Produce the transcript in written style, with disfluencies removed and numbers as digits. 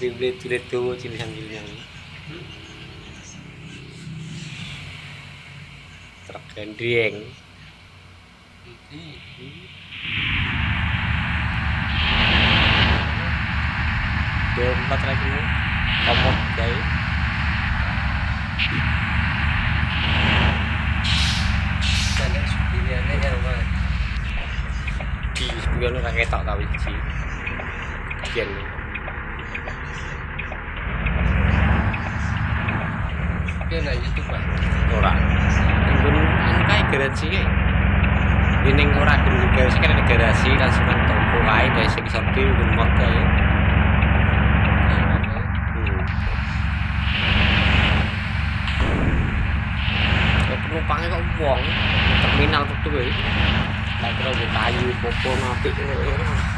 Cilik tuh cilihan-cilihan. Truk gendreng. Dompet lagi komod guys. Ada supirnya ya rumah. Di sebulan ora ketok ta wiji. Yen. Dia na YouTube Pak. Ora. Nggon anu kae garansi kae. Ning ora gelem garasi kan ada garasi langsung kan toko kae dari sing sortir gemot kae. Penumpangnya kok wong terminal betul ya. Tak kira kayu popo apik ngono.